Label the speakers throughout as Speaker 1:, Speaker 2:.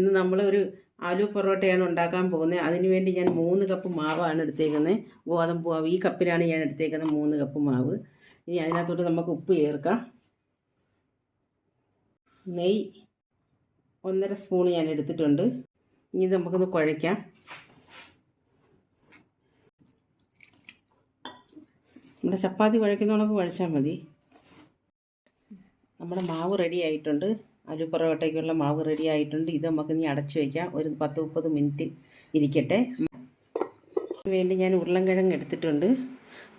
Speaker 1: ഇന്ന് നമ്മളൊരു ആലു പൊറോട്ടയാണ് ഉണ്ടാക്കാൻ പോകുന്നത്. അതിനുവേണ്ടി ഞാൻ 3 കപ്പ് മാവാണ് എടുത്തേക്കുന്നത്. ഗോതമ്പ് മാവ് ഈ കപ്പിലാണ് ഞാൻ എടുത്തേക്കുന്നത്, 3 കപ്പ് മാവ്. ഇനി അതിനകത്തോട്ട് നമുക്ക് ഉപ്പ് ചേർക്കാം. നെയ്യ് 1.5 സ്പൂൺ ഞാൻ എടുത്തിട്ടുണ്ട്. ഇനി നമുക്കൊന്ന് കുഴയ്ക്കാം. നമ്മുടെ ചപ്പാത്തി കുഴയ്ക്കുന്നതൊക്കെ കുഴച്ചാൽ മതി. നമ്മുടെ മാവ് റെഡി ആയിട്ടുണ്ട്. ആലു പൊറോട്ടയ്ക്കുള്ള മാവ് റെഡി ആയിട്ടുണ്ട്. ഇത് നമുക്ക് ഇനി അടച്ചു വയ്ക്കാം. ഒരു 10-30 മിനിറ്റ് ഇരിക്കട്ടെ. അതിന് വേണ്ടി ഞാൻ ഉരുളൻകിഴങ്ങ് എടുത്തിട്ടുണ്ട്.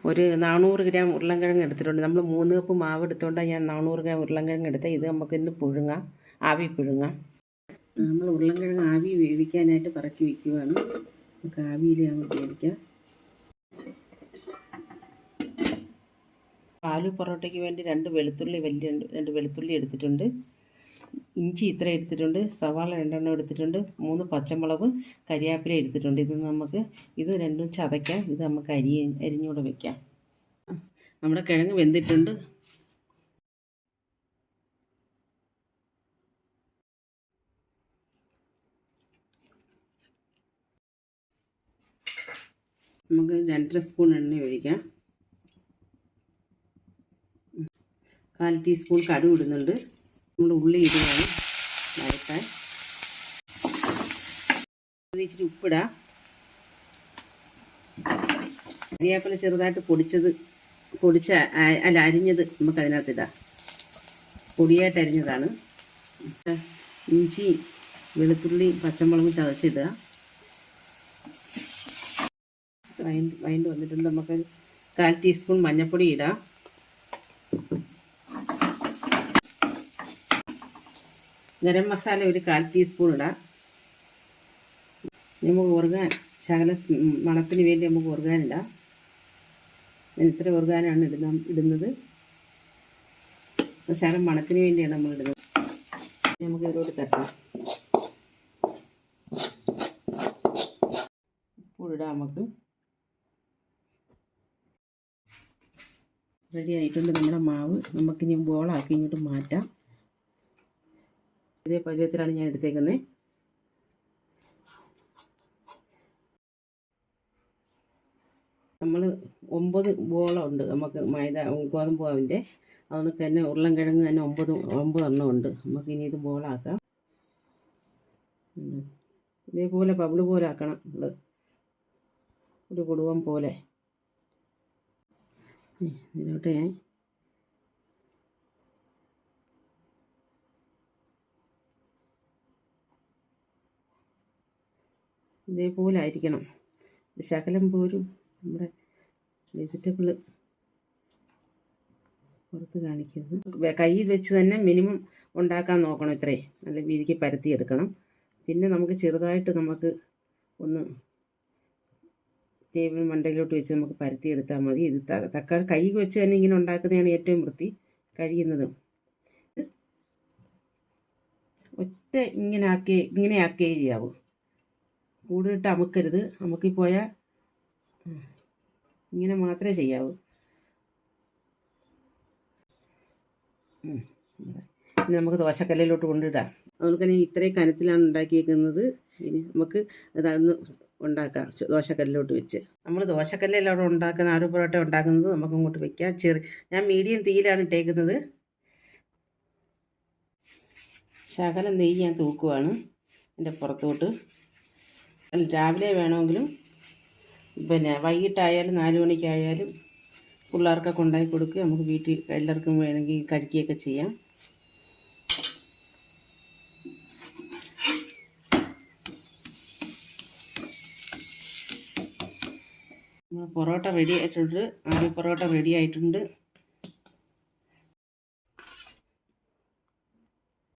Speaker 1: ഒരു 400 ഗ്രാം ഉരുളൻകിഴങ്ങ് എടുത്തിട്ടുണ്ട്. നമ്മൾ 3 കപ്പ് മാവ് എടുത്തുകൊണ്ടാണ് ഞാൻ 400 ഗ്രാം ഉരുളൻകിഴങ്ങ് എടുത്തത്. ഇത് നമുക്കിന്ന് പുഴുങ്ങാം, ആവി പുഴുങ്ങാം. നമ്മൾ ഉരുളൻകിഴങ്ങ് ആവി വേവിക്കാനായിട്ട് പറക്കി വയ്ക്കുകയാണ്. നമുക്ക് ആവിയിൽ അങ്ങ് വേവിക്കാം. ആലു പൊറോട്ടയ്ക്ക് വേണ്ടി 2 വെളുത്തുള്ളി, രണ്ട് വെളുത്തുള്ളി എടുത്തിട്ടുണ്ട്. ഇഞ്ചി ഇത്ര എടുത്തിട്ടുണ്ട്. സവാള 2 എണ്ണം എടുത്തിട്ടുണ്ട്. 3 പച്ചമുളക്, കരിയാപ്പില എടുത്തിട്ടുണ്ട്. ഇത് രണ്ടും ചതയ്ക്കാം. ഇത് നമുക്ക് അരിഞ്ഞൂടെ വെക്കാം. നമ്മുടെ കിഴങ്ങ് വെന്തിട്ടുണ്ട്. നമുക്ക് 2.5 സ്പൂൺ എണ്ണ ഒഴിക്കാം. 1/4 ടീസ്പൂൺ കടുക് ഇടുന്നുണ്ട്. നമ്മൾ ഉള്ളി ഇടുകയാണ് വഴറ്റാൻ. ഇച്ചിരി ഉപ്പിടാം. കരിയാപ്പില ചെറുതായിട്ട് അരിഞ്ഞത് നമുക്ക് അതിനകത്തിടാം. പൊടിയായിട്ട് അരിഞ്ഞതാണ്. ഇഞ്ചി, വെളുത്തുള്ളി, പച്ചമുളക് ചതച്ചിടുക. വഴണ്ട് വന്നിട്ടുണ്ട്. നമുക്ക് 1/4 ടീസ്പൂൺ മഞ്ഞൾപ്പൊടി ഇടാം. ഗരം മസാല ഒരു 1/4 ടീസ്പൂൺ ഇടാം. നമുക്ക് ഓർഗാൻ ശകല മണത്തിന് വേണ്ടി നമുക്ക് ഓർഗാൻ ഇടാം. ഞാൻ ഇത്ര ഓർഗാനാണ് ഇടുന്നത്. ശകലം മണത്തിന് വേണ്ടിയാണ് നമ്മൾ ഇടുന്നത്. നമുക്ക് ഇതിലോട്ട് തട്ടാം. ഉപ്പിടാം. നമുക്ക് റെഡി ആയിട്ടുണ്ട് നമ്മുടെ മാവ്. നമുക്കിനി ബോളാക്കി ഇങ്ങോട്ട് മാറ്റാം. ഇതേ പരുവത്തിലാണ് ഞാൻ എടുത്തേക്കുന്നത്. നമ്മൾ 9 ബോളുണ്ട് നമുക്ക് ഗോതമ്പ് മാവിൻ്റെ. അതുകൊണ്ട് തന്നെ ഉരുളൻകിഴങ്ങ് തന്നെ 9 എണ്ണം ഉണ്ട്. നമുക്കിനി ഇത് ബോളാക്കാം. ഇതേപോലെ ബബിള് പോലെ ആക്കണം. നമ്മൾ ഒരു കുടുവം പോലെ. ഇതിലോട്ട് ഞാൻ ഇതേപോലെ ആയിരിക്കണം. ശകലം പോലും നമ്മുടെ വെജിറ്റബിൾ പുറത്ത് കാണിക്കരുത്. കയ്യിൽ വെച്ച് തന്നെ മിനിമം ഉണ്ടാക്കാൻ നോക്കണം. ഇത്രയും നല്ല വീതിക്ക് പരത്തിയെടുക്കണം. പിന്നെ നമുക്ക് ചെറുതായിട്ട് ഒന്ന് ടേബിൾ മണ്ടയിലോട്ട് വെച്ച് നമുക്ക് പരത്തിയെടുത്താൽ മതി. ഇത് തക്കാളി കൈ വെച്ച് തന്നെ ഇങ്ങനെ ഉണ്ടാക്കുന്നതാണ് ഏറ്റവും വൃത്തി കഴിയുന്നത്. ഒറ്റ ഇങ്ങനെ ആക്കേ ചെയ്യാവൂ. കൂടുതലിട്ട് അമുക്കരുത്. അമുക്കിപ്പോയാൽ ഇങ്ങനെ മാത്രമേ ചെയ്യാവൂ. ഇനി നമുക്ക് ദോശക്കല്ലിലോട്ട് കൊണ്ടിടാം. അതുകൊണ്ട് തന്നെ ഇത്രയും കനത്തിലാണ് ഉണ്ടാക്കിയേക്കുന്നത്. ഇനി നമുക്ക് അതൊന്ന് ഉണ്ടാക്കാം ദോശക്കല്ലിലോട്ട് വെച്ച്. നമ്മൾ ദോശക്കല്ലിലാണ് ഉണ്ടാക്കുന്ന ആലു പൊറോട്ട ഉണ്ടാക്കുന്നത്. നമുക്ക് ഇങ്ങോട്ട് വയ്ക്കാം. ഞാൻ മീഡിയം തീയിലാണ് ഇട്ടേക്കുന്നത്. ശകലം നെയ്യ് ഞാൻ തൂക്കുവാണ് എൻ്റെ പുറത്തോട്ട്. രാവിലെ വേണമെങ്കിലും പിന്നെ വൈകിട്ടായാലും 4 മണിക്കായാലും പിള്ളേർക്കൊക്കെ ഉണ്ടാക്കി കൊടുക്കുക. നമുക്ക് വീട്ടിൽ എല്ലാവർക്കും വേണമെങ്കിൽ കഴിക്കുകയൊക്കെ ചെയ്യാം. പൊറോട്ട റെഡി ആയിട്ടുണ്ട്. ആലു പൊറോട്ട റെഡി ആയിട്ടുണ്ട്.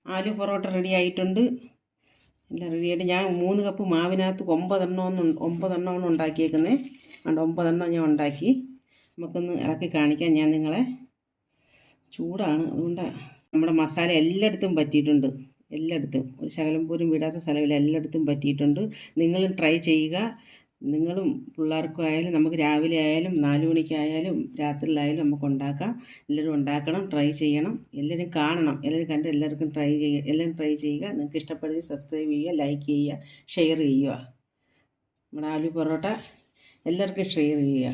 Speaker 1: ആലു പൊറോട്ട റെഡി ആയിട്ടുണ്ട്. എല്ലാം റെഡിയായിട്ട് ഞാൻ 3 കപ്പ് മാവിനകത്ത് 9 എണ്ണമാണ് ഉണ്ടാക്കിയേക്കുന്നത്. അതുകൊണ്ട് 9 എണ്ണം ഞാൻ ഉണ്ടാക്കി. നമുക്കൊന്ന് ഇളക്കി കാണിക്കാം ഞാൻ നിങ്ങളെ. ചൂടാണ്, അതുകൊണ്ട് നമ്മുടെ മസാല എല്ലായിടത്തും പറ്റിയിട്ടുണ്ട്. എല്ലായിടത്തും ഒരു ശകലം പോലും വിടാത്ത സ്ഥലമില്ല. എല്ലായിടത്തും പറ്റിയിട്ടുണ്ട്. നിങ്ങൾ ട്രൈ ചെയ്യുക. നിങ്ങളും പിള്ളേർക്കും ആയാലും നമുക്ക് രാവിലെ ആയാലും 4 മണിക്കായാലും രാത്രിയിലായാലും നമുക്ക് ഉണ്ടാക്കാം. എല്ലാവരും ഉണ്ടാക്കണം, ട്രൈ ചെയ്യണം, എല്ലാവരും കാണണം, എല്ലാവരും കണ്ട് എല്ലാവർക്കും എല്ലാവരും ട്രൈ ചെയ്യുക. നിങ്ങൾക്ക് ഇഷ്ടപ്പെടുന്നത് സബ്സ്ക്രൈബ് ചെയ്യുക, ലൈക്ക് ചെയ്യുക, ഷെയർ ചെയ്യുക. നമ്മുടെ ആലു പൊറോട്ട എല്ലാവർക്കും ഷെയർ ചെയ്യുക.